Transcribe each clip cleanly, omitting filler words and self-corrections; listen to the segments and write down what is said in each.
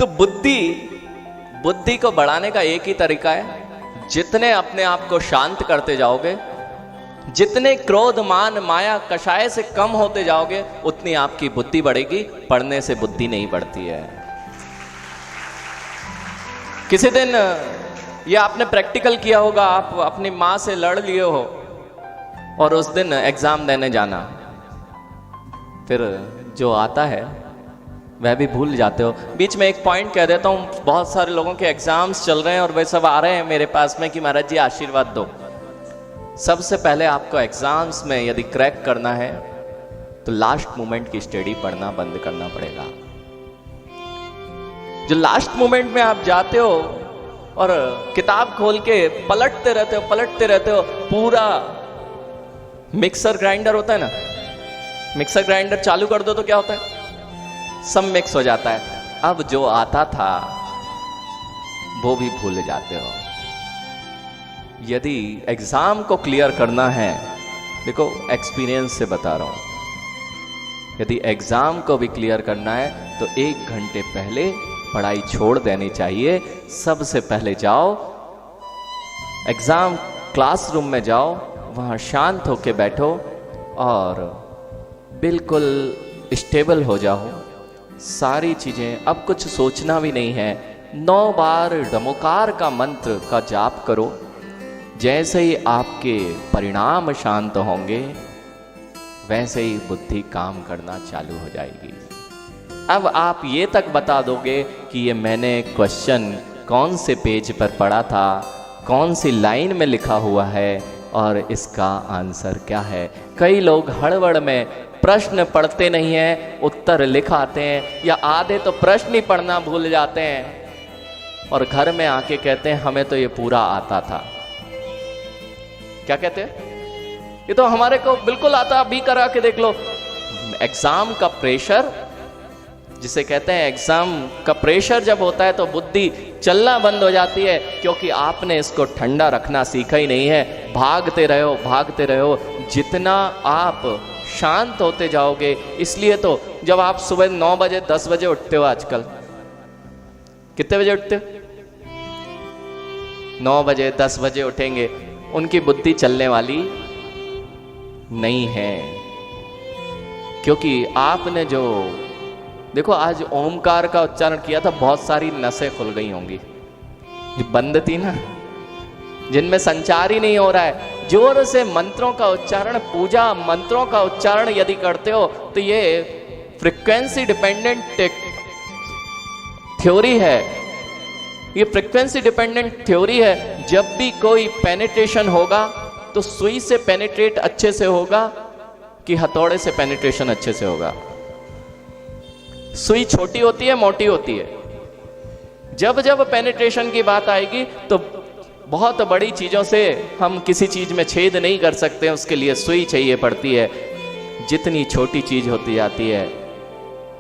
तो बुद्धि बुद्धि को बढ़ाने का एक ही तरीका है, जितने अपने आप को शांत करते जाओगे, जितने क्रोध मान माया कषाय से कम होते जाओगे, उतनी आपकी बुद्धि बढ़ेगी। पढ़ने से बुद्धि नहीं बढ़ती है। किसी दिन ये आपने प्रैक्टिकल किया होगा, आप अपनी माँ से लड़ लिए हो और उस दिन एग्जाम देने जाना, फिर जो आता है वह भी भूल जाते हो। बीच में एक पॉइंट कह देता हूँ, बहुत सारे लोगों के एग्जाम्स चल रहे हैं और वे सब आ रहे हैं मेरे पास में कि महाराज जी आशीर्वाद दो। सबसे पहले आपको एग्जाम्स में यदि क्रैक करना है तो लास्ट मोमेंट की स्टडी पढ़ना बंद करना पड़ेगा। जो लास्ट मोमेंट में आप जाते हो और किताब खोल के पलटते रहते हो, पूरा मिक्सर ग्राइंडर होता है ना, मिक्सर ग्राइंडर चालू कर दो तो क्या होता है, सब मिक्स हो जाता है। अब जो आता था वो भी भूल जाते हो। यदि एग्जाम को क्लियर करना है, देखो एक्सपीरियंस से बता रहा हूं, यदि एग्जाम को भी क्लियर करना है तो 1 घंटे पहले पढ़ाई छोड़ देनी चाहिए। सबसे पहले जाओ एग्जाम क्लासरूम में, जाओ वहां शांत होके बैठो और बिल्कुल स्टेबल हो जाओ। सारी चीजें, अब कुछ सोचना भी नहीं है। 9 बार डमोकार का मंत्र का जाप करो। जैसे ही आपके परिणाम शांत होंगे वैसे ही बुद्धि काम करना चालू हो जाएगी। अब आप ये तक बता दोगे कि ये मैंने क्वेश्चन कौन से पेज पर पढ़ा था, कौन सी लाइन में लिखा हुआ है और इसका आंसर क्या है। कई लोग हड़बड़ में प्रश्न पढ़ते नहीं हैं, उत्तर लिख आते हैं, या आधे तो प्रश्न ही पढ़ना भूल जाते हैं और घर में आके कहते हैं हमें तो ये पूरा आता था। क्या कहते हैं, ये तो हमारे को बिल्कुल आता, अभी करा के देख लो। एग्जाम का प्रेशर, जिसे कहते हैं एग्जाम का प्रेशर जब होता है तो बुद्धि चलना बंद हो जाती है, क्योंकि आपने इसको ठंडा रखना सीखा ही नहीं है। भागते रहो। जितना आप शांत होते जाओगे, इसलिए तो जब आप सुबह 9 बजे 10 बजे उठते हो, आजकल कितने बजे उठते हो? 9 बजे 10 बजे उठेंगे, उनकी बुद्धि चलने वाली नहीं है। क्योंकि आपने जो देखो आज ओमकार का उच्चारण किया था, बहुत सारी नसें खुल गई होंगी जो बंद थी ना, जिनमें संचार ही नहीं हो रहा है। जोर से मंत्रों का उच्चारण, पूजा मंत्रों का उच्चारण यदि करते हो तो ये फ्रीक्वेंसी डिपेंडेंट थ्योरी है। ये फ्रीक्वेंसी डिपेंडेंट थ्योरी है। जब भी कोई पेनिट्रेशन होगा तो सुई से पेनिट्रेट अच्छे से होगा कि हथौड़े से पेनिट्रेशन अच्छे से होगा। सुई छोटी होती है, मोटी होती है। जब जब पेनिट्रेशन की बात आएगी तो बहुत बड़ी चीजों से हम किसी चीज में छेद नहीं कर सकते, उसके लिए सुई चाहिए पड़ती है। जितनी छोटी चीज होती जाती है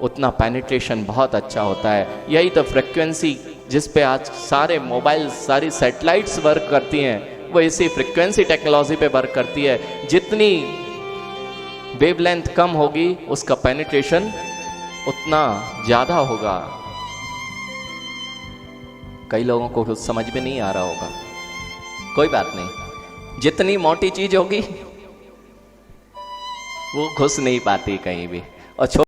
उतना पेनिट्रेशन बहुत अच्छा होता है। यही तो फ्रीक्वेंसी जिस पे आज सारे मोबाइल, सारी सैटेलाइट्स वर्क करती हैं, वो इसी फ्रीक्वेंसी टेक्नोलॉजी पे वर्क करती है। जितनी वेवलेंथ कम होगी उसका पेनिट्रेशन उतना ज्यादा होगा। कई लोगों को कुछ समझ में नहीं आ रहा होगा, कोई बात नहीं। जितनी मोटी चीज होगी वो घुस नहीं पाती कहीं भी, और